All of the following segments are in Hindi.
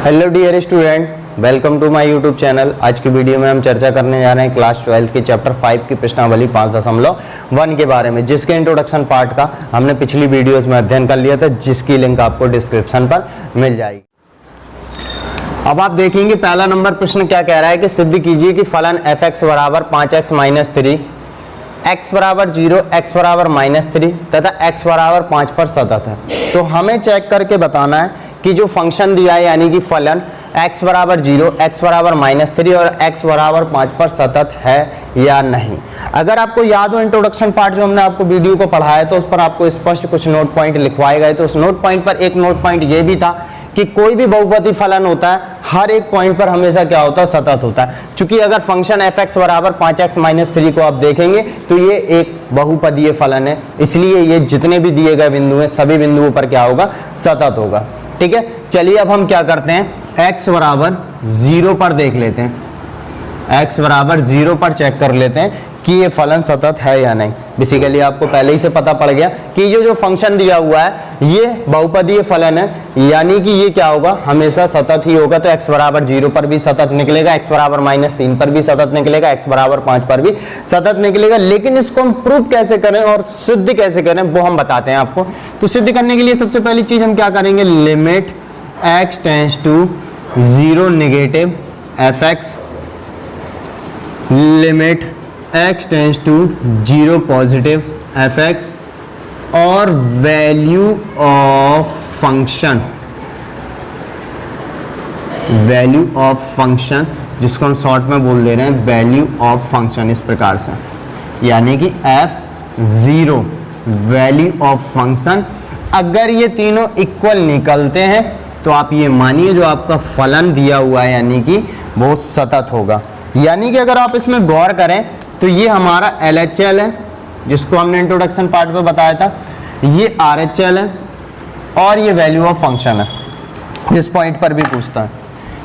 Hello dear student, welcome to my YouTube channel. आज की वीडियो में हम चर्चा करने जा रहे हैं क्लास 12 के चैप्टर 5 की प्रश्नावली 5.1 के बारे में, जिसके इंट्रोडक्शन पार्ट का हमने पिछली वीडियोस में अध्ययन कर लिया था, जिसकी लिंक आपको डिस्क्रिप्शन पर मिल जाएगी। अब आप देखेंगे पहला नंबर प्रश्न क्या कह रहा है कि सिद्ध कीजिए कि फलन f(x) बराबर 5x - 3, x बराबर 0, x बराबर -3 तथा x बराबर 5 पर सतत है। तो हमें चेक करके बताना है कि जो फंक्शन दिया है यानी कि फलन x बराबर 0, x बराबर -3 और x बराबर 5 पर सतत है या नहीं। अगर आपको याद हो इंट्रोडक्शन पार्ट जो हमने आपको वीडियो को पढ़ाया तो उस पर आपको स्पष्ट कुछ नोट पॉइंट लिखवाए गए। तो उस नोट पॉइंट पर एक नोट पॉइंट ये भी था कि कोई भी बहुपदी फलन होता है हर एक पॉइंट पर हमेशा क्या होता है, सतत होता है। चूंकि अगर फंक्शन f(x) बराबर 5x - 3 को आप देखेंगे तो ये एक बहुपदीय फलन है, इसलिए ये जितने भी दिए गए बिंदु हैं सभी बिंदुओं पर क्या होगा, सतत होगा। ठीक है, चलिए अब हम क्या करते हैं, x बराबर 0 पर देख लेते हैं। x बराबर 0 पर चेक कर लेते हैं कि ये फलन सतत है या नहीं। बेसिकली आपको पहले ही से पता पड़ गया कि ये जो फंक्शन दिया हुआ है ये बहुपदीय फलन है, यानी कि ये क्या होगा, हमेशा सतत ही होगा। तो x बराबर 0 पर भी सतत निकलेगा, x बराबर -3 पर भी सतत निकलेगा, x बराबर 5 पर भी सतत निकलेगा। लेकिन इसको हम प्रूफ कैसे करें और सिद्ध कैसे करें वो हम बताते हैं आपको। तो सिद्ध करने के लिए सबसे पहली चीज हम क्या करेंगे, limit x tends to 0 negative f(x), limit x tends to 0 positive f(x) और value of function, value of function जिसको हम शॉर्ट में बोल दे रहे हैं वैल्यू ऑफ फंक्शन, इस प्रकार से, यानी कि f(0) वैल्यू ऑफ फंक्शन। अगर ये तीनों इक्वल निकलते हैं तो आप ये मानिए जो आपका फलन दिया हुआ है यानी कि वो सतत होगा। यानी कि अगर आप इसमें गौर करें तो ये हमारा LHL है जिसको हमने इंट्रोडक्शन पार्ट में बताया था, ये RHL है और ये वैल्यू ऑफ फंक्शन है जिस पॉइंट पर भी पूछता है।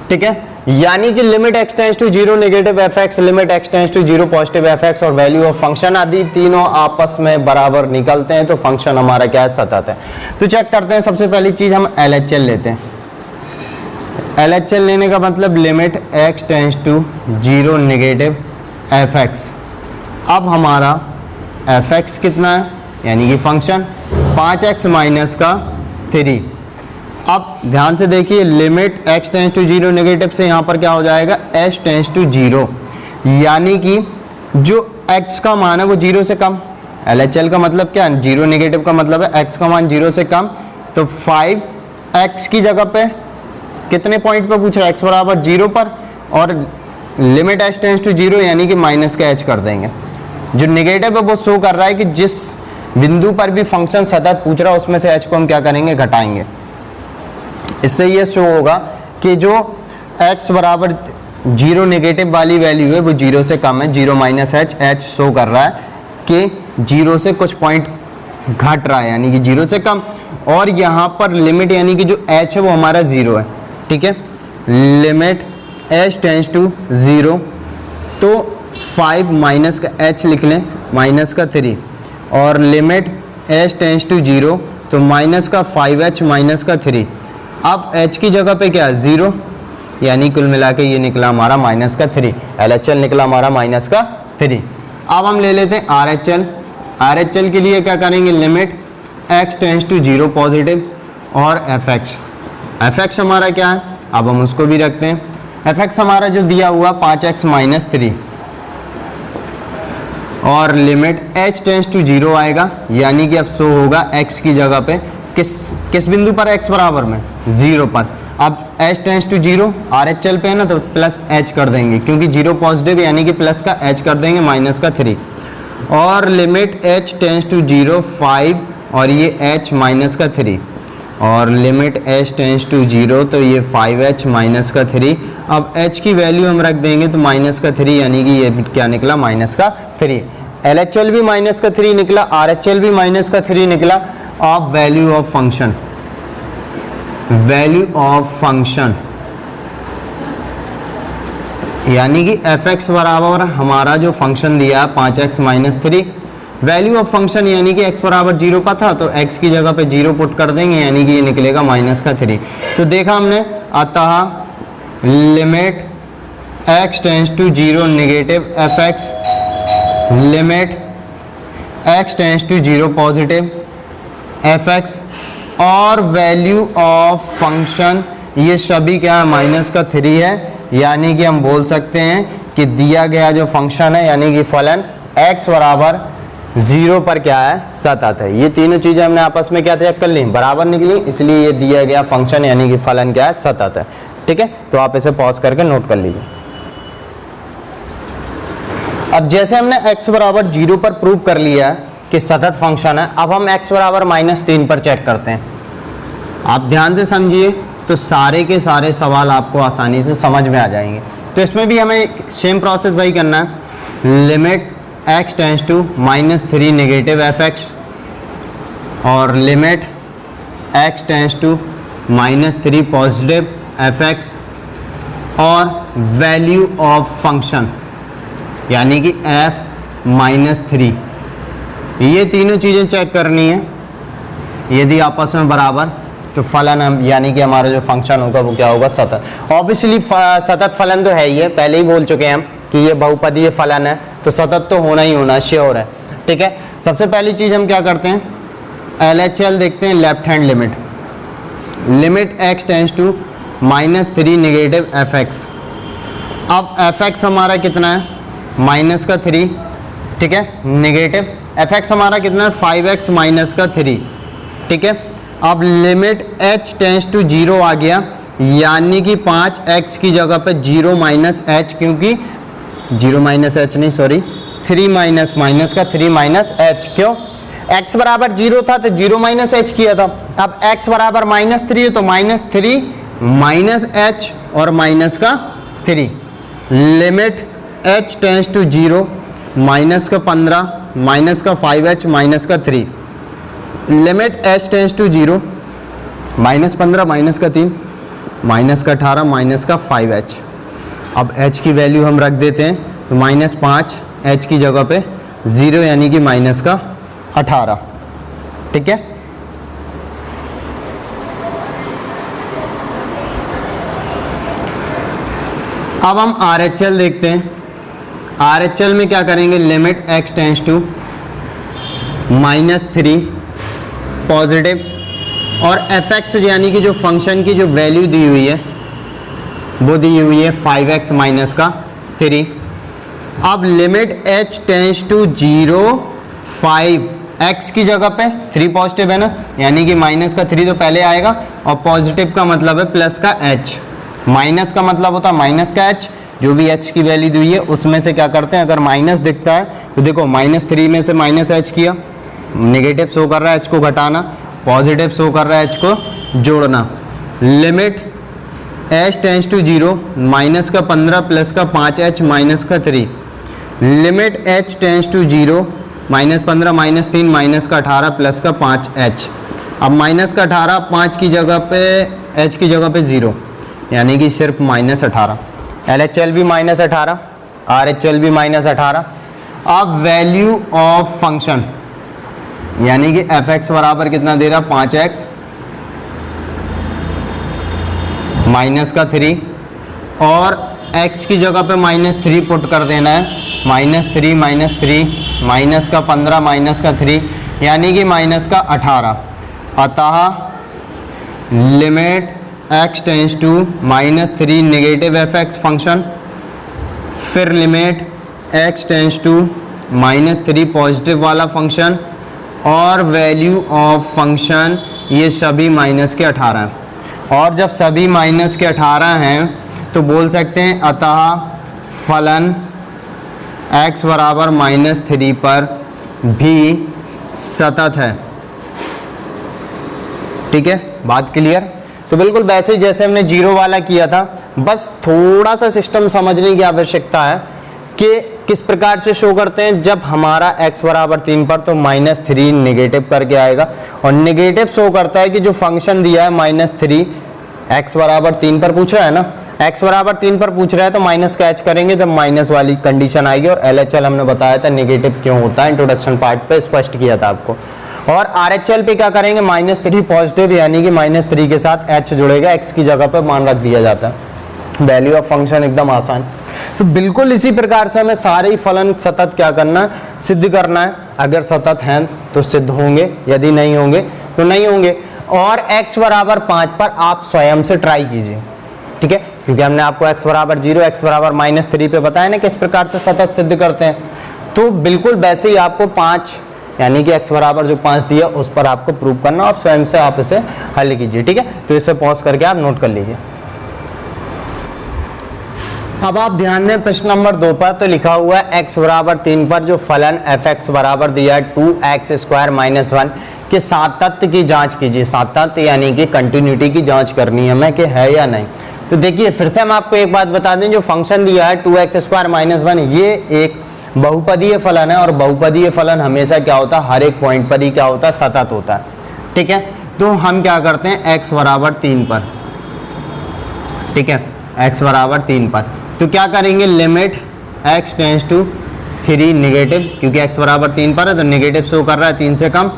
ठीक है, यानी कि limit x tends to 0 negative f(x), limit x tends to 0 positive f(x) और वैल्यू ऑफ फंक्शन आदि तीनों आपस में बराबर निकलते हैं तो फंक्शन हमारा क्या है, सतत है। तो चेक करते हैं, सबसे पहली चीज हम LHL लेते हैं। LHL लेने का मतलब limit x tends to 0 negative f(x). अब हमारा f(x) कितना है, यानी कि फंक्शन 5x - 3। अब ध्यान से देखिए, limit x tends to 0 negative से यहाँ पर क्या हो जाएगा, h टेंड्स टू 0, यानी कि जो x का मान है वो 0 से कम। LHL का मतलब क्या है, 0 नेगेटिव का मतलब है x का मान 0 से कम। तो 5x की जगह पे कितने पॉइंट पर पूछ रहा है, x बराबर 0 पर, और लिमिट h टेंड्स टू 0 यानी कि माइनस का h कर देंगे। जो नेगेटिव है वो शो कर रहा है कि जिस बिंदु पर भी फंक्शन सतत पूछ रहा है उसमें से h को हम क्या करेंगे, घटाएंगे। इससे ये शो होगा कि जो x बराबर 0 नेगेटिव वाली वैल्यू है वो 0 से कम है, 0 - h शो कर रहा है कि 0 से कुछ पॉइंट घट रहा है यानी कि 0 से कम। और यहाँ पर लिमिट यानी कि जो h है वो हमारा 0 है। ठीक है, लिमिट h टेंड्स टू 0, तो 5 माइनस का h लिख लें, माइनस का 3, और लिमिट h टेंड्स टू 0 तो माइनस का 5h माइनस का 3। अब h की जगह पे क्या है, 0, यानी कुल मिला के ये निकला हमारा माइनस का 3। LHL निकला हमारा माइनस का 3। अब हम ले लेते हैं RHL। RHL के लिए क्या करेंगे, limit x tends to 0 positive और f(x). f(x) हमारा क्या है, अब हम उसको भी रखते हैं। f(x) हमारा जो दिया हुआ 5x - 3 और लिमिट h टेंड्स टू 0 आएगा, यानी कि अब शो होगा x की जगह पे किस बिंदु पर, x बराबर में 0 पर। अब h टेंड्स टू 0 RHL पे है ना, तो प्लस h कर देंगे क्योंकि 0 पॉजिटिव यानी कि प्लस का h कर देंगे, माइनस का 3, और लिमिट h टेंड्स टू 0 5 और ये h माइनस का 3, और लिमिट h टेंड्स टू 0 तो ये 5h माइनस का 3। अब h की वैल्यू हम रख देंगे तो माइनस का 3, यानी कि ये क्या निकला, माइनस का 3। LHL भी माइनस का 3 निकला, RHL भी माइनस का 3 निकला। Of value of function, value of function यानी कि f(x) बराबर हमारा जो फंक्शन दिया है 5x - 3, वैल्यू ऑफ फंक्शन यानी कि x बराबर 0 का था तो x की जगह पे 0 पुट कर देंगे यानी कि ये निकलेगा -3। तो देखा हमने अतः limit x tends to 0 negative fx, limit x tends to 0 positive fx, और वैल्यू ऑफ फंक्शन ये सभी क्या है, माइनस का 3 है। यानी कि हम बोल सकते हैं कि दिया गया जो फंक्शन है यानी कि फलन x बराबर 0 पर क्या है, सतत है। ये तीनों चीजें हमने आपस में क्या चेक कर ली, बराबर निकली, इसलिए ये दिया गया फंक्शन यानी कि फलन क्या है, सतत है। ठीक है, तो आप इसे पॉज करके नोट कर लीजिए। अब जैसे हमने x बराबर 0 पर प्रूव कर लिया है कि सतत फंक्शन है, अब हम x बराबर -3 पर चेक करते हैं। आप ध्यान से समझिए तो सारे के सारे सवाल आपको आसानी से समझ में आ जाएंगे। तो इसमें भी हमें सेम प्रोसेस वही करना है, limit x tends to -3 negative fx और limit x tends to -3 positive fx और वैल्यू ऑफ फंक्शन यानी कि f-3, ये तीनों चीज़ें चेक करनी है। यदि आपस में बराबर तो फलन हम यानी कि हमारा जो फंक्शन होगा वो क्या होगा, सतत। ऑब्वियसली सतत फलन तो है ही है, पहले ही बोल चुके हैं हम कि ये बहुपदीय फलन है तो सतत तो होना ही होना, श्योर है। ठीक है, सबसे पहली चीज़ हम क्या करते हैं, LHL देखते हैं, left hand limit, limit x tends to -3 negative fx। अब fx हमारा कितना है, माइनस का 3, ठीक है, नेगेटिव fx हमारा कितना है, 5x माइनस का 3। ठीक है, अब लिमिट h टेंस टू 0 आ गया, यानी कि 5x की जगह पे 0 माइनस h, क्योंकि 0 माइनस h नहीं, सॉरी 3 माइनस माइनस का 3 माइनस h। क्यों, x बराबर 0 था तो 0 माइनस h किया था। अब x बराबर -3 है तो -3 माइनस h और माइनस का 3। Limit h tends to 0, minus का 15 माइनस का 5h माइनस का 3। Limit h tends to 0, -15 minus का 3 माइनस का 18 माइनस का 5h। अब h की वैल्यू हम रख देते हैं तो -5 h की जगह पे 0 यानी कि माइनस का 18। ठीक है, अब हम RHL देखते हैं। RHL में क्या करेंगे, limit x tends to -3 positive और fx यानी कि जो फंक्शन की जो वैल्यू दी हुई है वो दी हुई है 5x माइनस का 3। अब limit h tends to 0, 5x की जगह पे 3 पॉजिटिव है ना, यानी कि माइनस का 3 तो पहले आएगा और पॉजिटिव का मतलब है प्लस का h, माइनस का मतलब होता है माइनस का h। जो भी h की वैल्यू दी है उसमें से क्या करते हैं, अगर माइनस दिखता है तो देखो -3 में से माइनस h किया, नेगेटिव शो कर रहा है h को घटाना, पॉजिटिव शो कर रहा है h को जोड़ना। Limit h tends to 0, minus का 15 प्लस का 5h माइनस का 3। Limit h tends to 0, -15 -3 minus का 18 प्लस का 5h। अब माइनस का 18 5 की जगह पे h की जगह पे 0 यानी कि सिर्फ -18। LHL भी -18, RHL भी -18। अब वैल्यू ऑफ फंक्शन यानी कि fx बराबर कितना दे रहा, 5x माइनस का 3 और x की जगह पे -3 पुट कर देना है, -3 माइनस का 15 माइनस का 3 यानी कि माइनस का 18। अतः limit x tends to -3 negative fx function, फिर limit x tends to -3 positive वाला फंक्शन और वैल्यू ऑफ फंक्शन ये सभी माइनस के 18 हैं। और जब सभी माइनस के 18 हैं तो बोल सकते हैं अतः फलन x बराबर -3 पर भी सतत है। ठीक है, बात क्लियर। तो बिल्कुल वैसे ही जैसे हमने 0 वाला किया था, बस थोड़ा सा सिस्टम समझने की आवश्यकता है कि किस प्रकार से शो करते हैं। जब हमारा x बराबर 3 पर तो -3 नेगेटिव करके आएगा और नेगेटिव शो करता है कि जो फंक्शन दिया है -3 x बराबर 3 पर पूछ रहा है ना, x बराबर 3 पर पूछ रहा है तो माइनस का h करेंगे जब माइनस वाली कंडीशन आएगी। और LHL हमने बताया था नेगेटिव क्यों होता है, इंट्रोडक्शन पार्ट पे स्पष्ट किया था आपको। और RHL पे क्या करेंगे, -3 पॉजिटिव, यानी कि -3 के साथ h जुड़ेगा, x की जगह पे मान रख दिया जाता है। वैल्यू ऑफ फंक्शन एकदम आसान। तो बिल्कुल इसी प्रकार से हमें सारे ही फलन सतत क्या करना है, सिद्ध करना है। अगर सतत हैं तो सिद्ध होंगे, यदि नहीं होंगे तो नहीं होंगे। और x बराबर 5 पर आप स्वयं से ट्राई कीजिए, ठीक है, क्योंकि हमने आपको x बराबर 0, x बराबर -3 पे बताया ना किस प्रकार से सतत सिद्ध करते हैं। तो बिल्कुल वैसे ही आपको 5 यानी कि x बराबर जो 5 दिया उस पर आपको प्रूव करना, आप स्वयं से आप इसे हल कीजिए, ठीक है। तो इसे पॉज करके आप नोट कर लीजिए। अब आप ध्यान दें प्रश्न नंबर 2 पर, तो लिखा हुआ है x बराबर 3 पर जो फलन f(x) बराबर दिया है 2x² - 1 के सातत्य की जांच कीजिए। सातत्य यानी कि कंटिन्यूटी की जांच करनी है हमें कि है या नहीं। तो देखिए फिर से हम आपको एक बात बता दें, जो फंक्शन दिया है 2x² - 1 ये एक बहुपदीय फलन है, और बहुपदीय फलन हमेशा क्या होता है, हर एक पॉइंट पर ही क्या होता है, सतत होता है, ठीक है। तो हम क्या करते हैं x बराबर 3 पर, ठीक है, x बराबर 3 पर तो क्या करेंगे, limit x tends to 3 negative, क्योंकि x बराबर 3 पर है तो नेगेटिव शो कर रहा है 3 से कम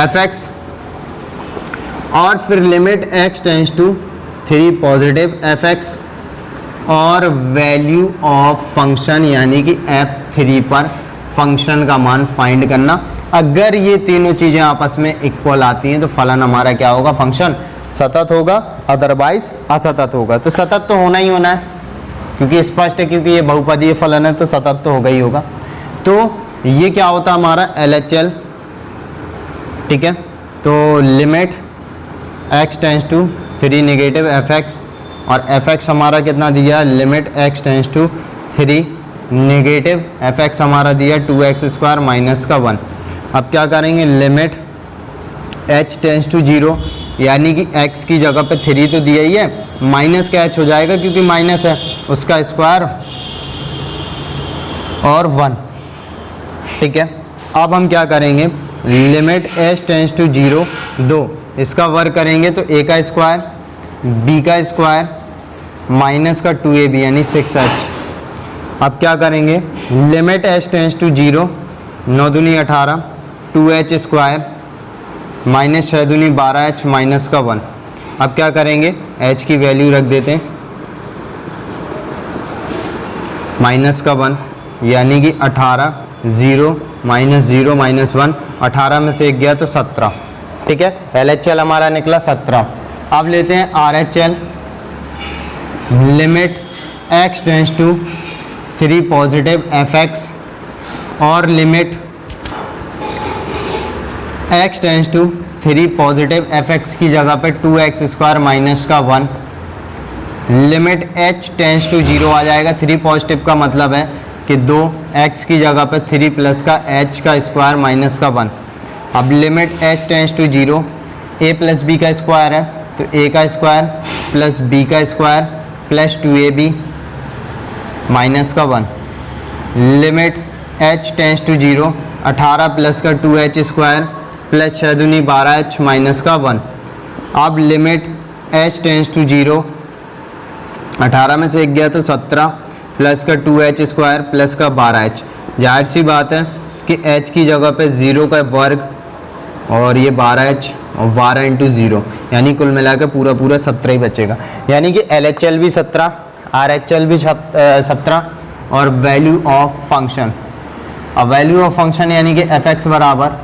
f(x), और फिर limit x tends to 3 positive f(x), और वैल्यू ऑफ फंक्शन यानी कि f3 पर फंक्शन का मान फाइंड करना। अगर ये तीनों चीज़ें आपस में इक्वल आती हैं तो फलन हमारा क्या होगा, फंक्शन सतत होगा, अदरवाइज असतत होगा। तो सतत तो होना ही होना है, क्योंकि स्पष्ट है, क्योंकि ये बहुपदीय फलन है तो सतत तो होगा ही होगा। तो ये क्या होता है हमारा LHL, ठीक है। तो limit x tends to 3 negative f(x), और f(x) हमारा कितना दिया, limit x tends to 3 negative f(x) हमारा दिया 2x² - 1। अब क्या करेंगे, लिमिट h टेंस टू 0 यानी कि x की जगह पे 3 तो दिया ही है, माइनस का h हो जाएगा क्योंकि माइनस है, उसका स्क्वायर और 1, ठीक है। अब हम क्या करेंगे, लिमिट h टेंस टू 0 2, इसका वर्ग करेंगे तो a का स्क्वायर, b का स्क्वायर माइनस का 2ab यानी 6h। अब क्या करेंगे, लिमिट h टेंस टू 0 9 दूनी 18 2h स्क्वायर माइनस 6 दूनी 12h माइनस का 1। अब क्या करेंगे, h की वैल्यू रख देते हैं माइनस का 1, यानी कि 18 0 -0 -1, 18 में से 1 गया तो 17, ठीक है। LHL हमारा निकला 17। अब लेते हैं RHL, limit x tends to 3 positive f(x), और limit x tends to 3 positive f(x) की जगह पे 2x² माइनस का 1। लिमिट h टेंस टू 0 आ जाएगा, 3 पॉजिटिव का मतलब है कि 2x की जगह पे 3 प्लस का h का स्क्वायर माइनस का 1। अब limit h tends to 0 a plus b का स्क्वायर है तो a का स्क्वायर प्लस b का स्क्वायर प्लस 2ab माइनस का 1। Limit h tends to 0 18 plus का 2h स्क्वायर प्लस 6 दूनी 12h माइनस का 1। अब लिमिट h टेंस टू 0 18 में से 1 गया तो 17 प्लस का 2h स्क्वायर प्लस का 12h। जाहिर सी बात है कि h की जगह पे 0 का वर्ग और ये 12h और 12 इंटू 0 यानी कुल मिला के पूरा 17 ही बचेगा। यानी कि LHL भी 17, RHL भी 17, और वैल्यू ऑफ फंक्शन, अब वैल्यू ऑफ फंक्शन यानी कि f(x) बराबर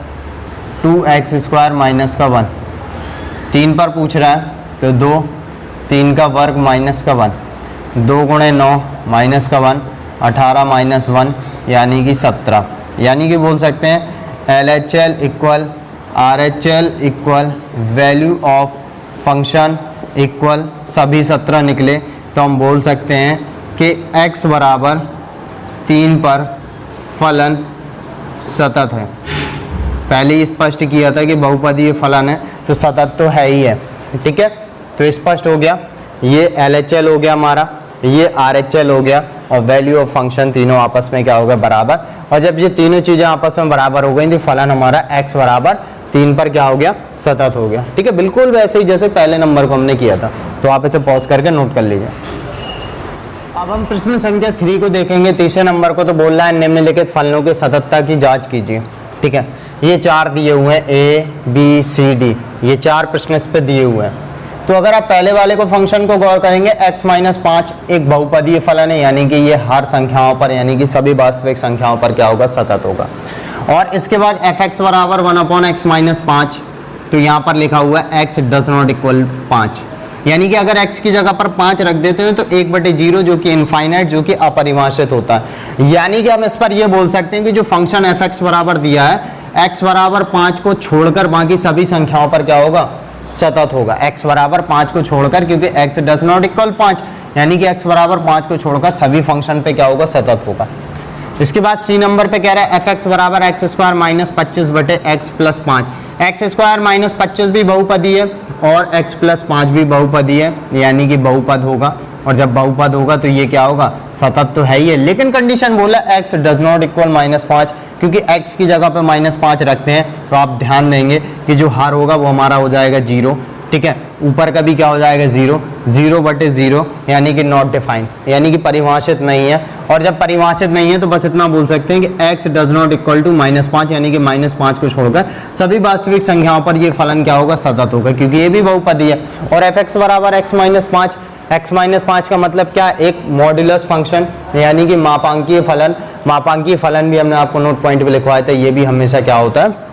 2x² माइनस का 1। 3 पर पूछ रहा है तो 2, 3 का वर्ग माइनस का 1, 2 गुणे 9 माइनस का 1, 18 माइनस 1 यानी कि 17। यानी कि बोल सकते हैं LHL equal RHL equal value of function equal सभी 17 निकले। तो हम बोल सकते हैं कि x बराबर 3 पर फलन सतत है। पहले ही स्पष्ट किया था कि बहुपदीय फलन है तो सतत तो है ही है, ठीक है। तो स्पष्ट हो गया, ये LHL हो गया हमारा, ये RHL हो गया, और वैल्यू ऑफ फंक्शन तीनों आपस में क्या होगा, बराबर। और जब ये तीनों चीज़ें आपस में बराबर हो गई तो फलन हमारा x बराबर 3 पर क्या हो गया, सतत हो गया, ठीक है। बिल्कुल वैसे ही जैसे पहले नंबर को हमने किया था। तो आप इसे पॉज करके नोट कर लीजिए। अब हम प्रश्न संख्या 3 को देखेंगे, तीसरे नंबर को। तो बोल रहा है निम्नलिखित फलनों की सततता की जांच कीजिए, ठीक है। ये 4 दिए हुए हैं, ए बी सी डी, ये 4 प्रश्न इस पे दिए हुए हैं। तो अगर आप पहले वाले को फंक्शन को गौर करेंगे, x-5 एक बहुपदीय फलन है, यानी कि ये हर संख्याओं पर यानी कि सभी वास्तविक संख्याओं पर क्या होगा, सतत होगा। और इसके बाद fx बराबर 1/x-5, तो यहाँ पर लिखा हुआ है x डज नॉट इक्वल 5, यानी कि अगर x की जगह पर 5 रख देते हैं तो 1/0 जो कि इनफाइनाइट, जो कि अपरिभाषित होता है। यानी कि हम इस पर यह बोल सकते हैं कि जो फंक्शन fx बराबर दिया है, x बराबर 5 को छोड़कर बाकी सभी संख्याओं पर क्या होगा, सतत होगा। x बराबर 5 को छोड़कर, क्योंकि x डज नॉट इक्वल 5, यानी कि x बराबर 5 को छोड़कर सभी फंक्शन पे क्या होगा, सतत होगा। इसके बाद सी नंबर पे कह रहा है fx बराबर x² - 25 बटे x + 5। x² - 25 भी बहुपदी है और x + 5 भी बहुपदी है, यानी कि बहुपद होगा। और जब बहुपद होगा तो ये क्या होगा, सतत तो है ही है, लेकिन कंडीशन बोला x डज नॉट इक्वल -5, क्योंकि x की जगह पे -5 रखते हैं तो आप ध्यान देंगे कि जो हर होगा वो हमारा हो जाएगा 0, ठीक है। ऊपर का भी क्या हो जाएगा 0, 0/0, यानी कि नॉट डिफाइंड, यानी कि परिभाषित नहीं है। और जब परिभाषित नहीं है तो बस इतना बोल सकते हैं कि x does not equal to -5, यानी कि -5 को छोड़कर सभी वास्तविक संख्याओं पर ये फलन क्या होगा, सतत होगा, क्योंकि ये भी बहुपदी है। और fx बराबर x-5, x-5 का मतलब क्या, एक मॉड्यूलस फंक्शन, यानी कि मापांकीय फलन। मापांकीय फलन भी हमने आपको नोट पॉइंट पे लिखवाया था, ये भी हमेशा क्या होता है,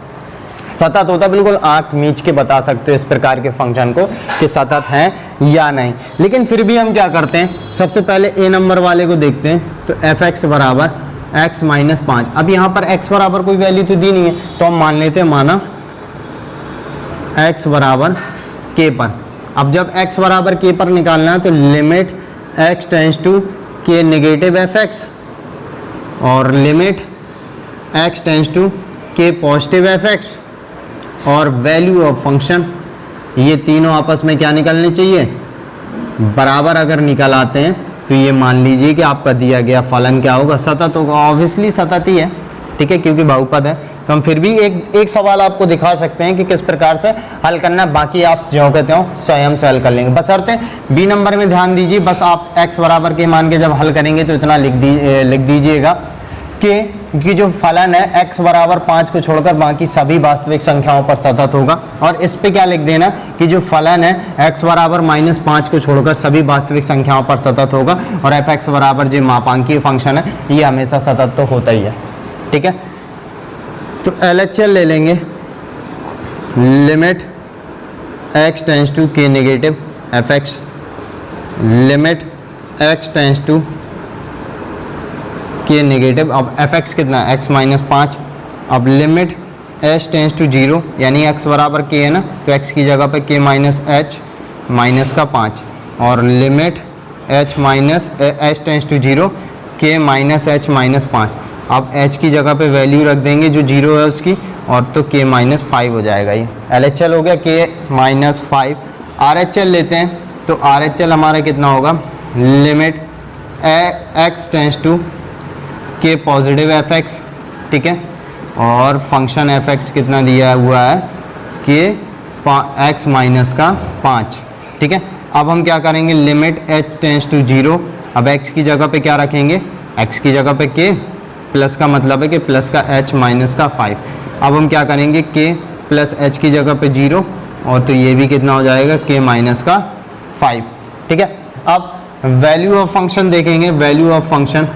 सतत होता है। बिल्कुल आंख मीच के बता सकते हो इस प्रकार के फंक्शन को कि सतत हैं या नहीं। लेकिन फिर भी हम क्या करते हैं, सबसे पहले ए नंबर वाले को देखते हैं। तो fx बराबर x-5, अब यहाँ पर x बराबर कोई वैल्यू तो दी नहीं है, तो हम मान लेते हैं, माना x बराबर k पर। अब जब x बराबर k पर निकालना है तो limit x tends to k negative fx और limit x tends to k positive fx और वैल्यू ऑफ फंक्शन, ये तीनों आपस में क्या निकलने चाहिए, बराबर अगर निकल आते हैं तो ये मान लीजिए कि आपका दिया गया फलन क्या होगा, सतत होगा। ऑब्वियसली सतत ही है, ठीक है, क्योंकि बहुपद है। तो हम फिर भी एक सवाल आपको दिखा सकते हैं कि किस प्रकार से हल करना, बाकी आप जो कहते हो स्वयं से हल कर लेंगे। बशर्ते बी नंबर में ध्यान दीजिए, बस आप x बराबर के मान के जब हल करेंगे तो इतना लिख दीजिएगा कि जो फलन है x बराबर 5 को छोड़कर बाकी सभी वास्तविक संख्याओं पर सतत होगा। और इस पे क्या लिख देना कि जो फलन है x बराबर -5 को छोड़कर सभी वास्तविक संख्याओं पर सतत होगा। और fx बराबर जो मापांकीय फंक्शन है ये हमेशा सतत तो होता ही है, ठीक है। तो LHL ले लेंगे, limit x tends to k negative fx, limit x tends to k negative, अब fx कितना है, x-5। अब लिमिट h टेंस टू 0, यानी x बराबर k है ना, तो x की जगह पे k माइनस h माइनस का 5, और limit h tends to 0 k minus h minus 5। अब h की जगह पे वैल्यू रख देंगे जो 0 है उसकी, और तो k माइनस 5 हो जाएगा। ये LHL हो गया k माइनस 5। RHL लेते हैं, तो RHL हमारा कितना होगा, limit x tends to k positive fx, ठीक है, और फंक्शन fx कितना दिया हुआ है, k x माइनस का 5, ठीक है। अब हम क्या करेंगे, लिमिट h टेंस टू 0, अब x की जगह पे क्या रखेंगे, x की जगह पे k, प्लस का मतलब है कि प्लस का h माइनस का 5। अब हम क्या करेंगे, k प्लस h की जगह पे 0, और तो ये भी कितना हो जाएगा, k माइनस का 5, ठीक है। अब वैल्यू ऑफ फंक्शन देखेंगे, वैल्यू ऑफ फंक्शन,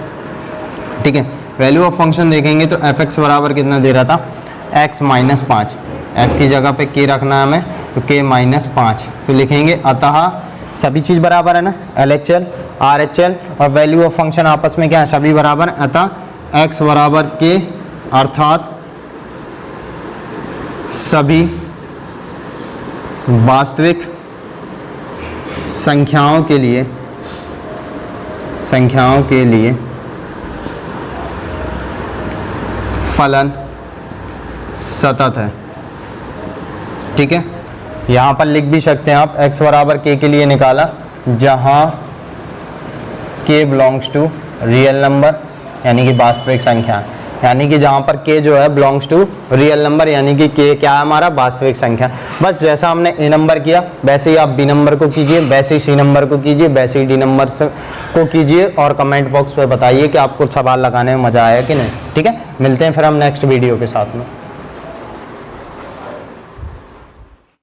ठीक है, वैल्यू ऑफ फंक्शन देखेंगे तो fx बराबर कितना दे रहा था, x माइनस 5, f की जगह पे k रखना है हमें, तो k माइनस 5, तो लिखेंगे अतः सभी चीज़ बराबर है ना, LHL RHL और वैल्यू ऑफ फंक्शन आपस में क्या है, सभी बराबर, अतः x बराबर k, अर्थात सभी वास्तविक संख्याओं के लिए फलन सतत है, ठीक है। यहाँ पर लिख भी सकते हैं आप, x बराबर k के लिए निकाला जहाँ k belongs to real number, यानी कि वास्तविक संख्या, यानी कि जहाँ पर k जो है बिलोंग्स टू रियल नंबर, यानी कि k क्या है हमारा, वास्तविक संख्या। बस जैसा हमने a नंबर किया वैसे ही आप b नंबर को कीजिए, वैसे ही c नंबर को कीजिए, वैसे ही d नंबर को कीजिए, और कमेंट बॉक्स पे बताइए कि आपको सवाल लगाने में मज़ा आया कि नहीं, ठीक है। मिलते हैं फिर हम नेक्स्ट वीडियो के साथ में।